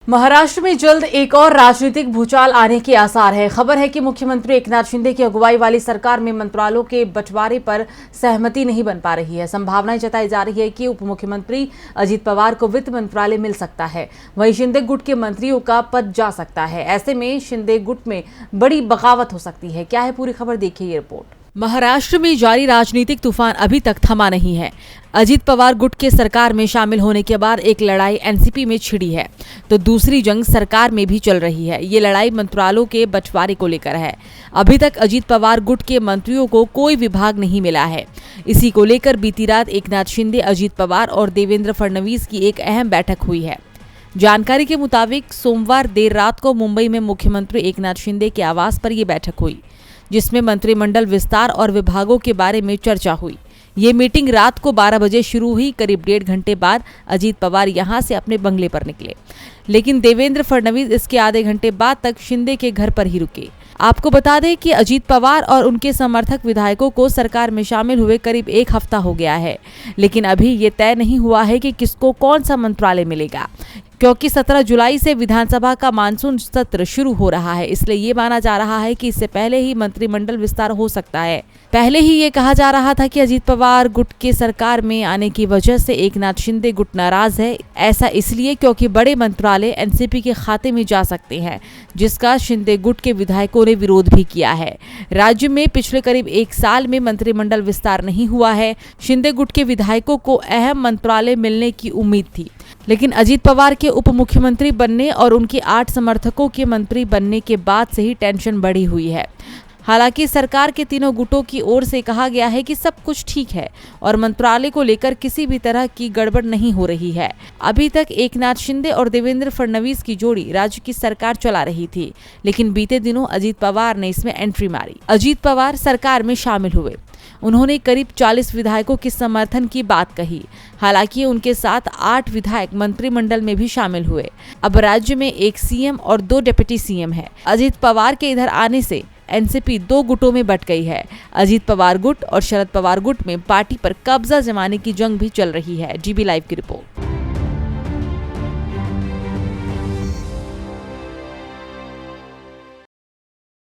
महाराष्ट्र में जल्द एक और राजनीतिक भूचाल आने के आसार है। खबर है कि मुख्यमंत्री एकनाथ शिंदे की अगुवाई वाली सरकार में मंत्रालयों के बंटवारे पर सहमति नहीं बन पा रही है। संभावनाएं जताई जा रही है कि उप मुख्यमंत्री अजित पवार को वित्त मंत्रालय मिल सकता है, वहीं शिंदे गुट के मंत्रियों का पद जा सकता है। ऐसे में शिंदे गुट में बड़ी बगावत हो सकती है। क्या है पूरी खबर, देखिए ये रिपोर्ट। महाराष्ट्र में जारी राजनीतिक तूफान अभी तक थमा नहीं है। अजित पवार गुट के सरकार में शामिल होने के बाद एक लड़ाई एनसीपी में छिड़ी है, तो दूसरी जंग सरकार में भी चल रही है। ये लड़ाई मंत्रालयों के बंटवारे को लेकर है। अभी तक अजित पवार गुट के मंत्रियों को कोई विभाग नहीं मिला है। इसी को लेकर बीती रात एकनाथ शिंदे, अजित पवार और देवेंद्र फडणवीस की एक अहम बैठक हुई है। जानकारी के मुताबिक सोमवार देर रात को मुंबई में मुख्यमंत्री एकनाथ शिंदे के आवास पर यह बैठक हुई, जिसमें मंत्रिमंडल विस्तार और विभागों के बारे में चर्चा हुई। ये मीटिंग रात को 12 बजे शुरू हुई। करीब 1.5 घंटे बाद अजित पवार यहां से अपने बंगले पर निकले, लेकिन देवेंद्र फडणवीस इसके आधे घंटे बाद तक शिंदे के घर पर ही रुके। आपको बता दें कि अजित पवार और उनके समर्थक विधायकों को सरकार में शामिल हुए करीब 1 हफ्ता हो गया है, लेकिन अभी ये तय नहीं हुआ है कि किसको कौन सा मंत्रालय मिलेगा, क्योंकि 17 जुलाई से विधानसभा का मानसून सत्र शुरू हो रहा है। इसलिए ये माना जा रहा है कि इससे पहले ही मंत्रिमंडल विस्तार हो सकता है। पहले ही ये कहा जा रहा था कि अजित पवार गुट के सरकार में आने की वजह से एकनाथ शिंदे गुट नाराज है। ऐसा इसलिए क्योंकि बड़े मंत्रालय एनसीपी के खाते में जा सकते हैं, जिसका शिंदे गुट के विधायकों ने विरोध भी किया है। राज्य में पिछले करीब 1 साल में मंत्रिमंडल विस्तार नहीं हुआ है। शिंदे गुट के विधायकों को अहम मंत्रालय मिलने की उम्मीद थी, लेकिन अजित पवार के उप मुख्यमंत्री बनने और उनके 8 समर्थकों के मंत्री बनने के बाद से ही टेंशन बढ़ी हुई है। हालांकि सरकार के तीनों गुटों की ओर से कहा गया है कि सब कुछ ठीक है और मंत्रालय को लेकर किसी भी तरह की गड़बड़ नहीं हो रही है। अभी तक एकनाथ शिंदे और देवेंद्र फडणवीस की जोड़ी राज्य की सरकार चला रही थी, लेकिन बीते दिनों अजित पवार ने इसमें एंट्री मारी। अजित पवार सरकार में शामिल हुए। उन्होंने करीब 40 विधायकों के समर्थन की बात कही। हालांकि उनके साथ 8 विधायक मंत्रिमंडल में भी शामिल हुए। अब राज्य में 1 सीएम और 2 डिप्टी सीएम है। अजित पवार के इधर आने से एनसीपी 2 गुटों में बंट गई है। अजित पवार गुट और शरद पवार गुट में पार्टी पर कब्जा जमाने की जंग भी चल रही है। जीबी लाइव की रिपोर्ट।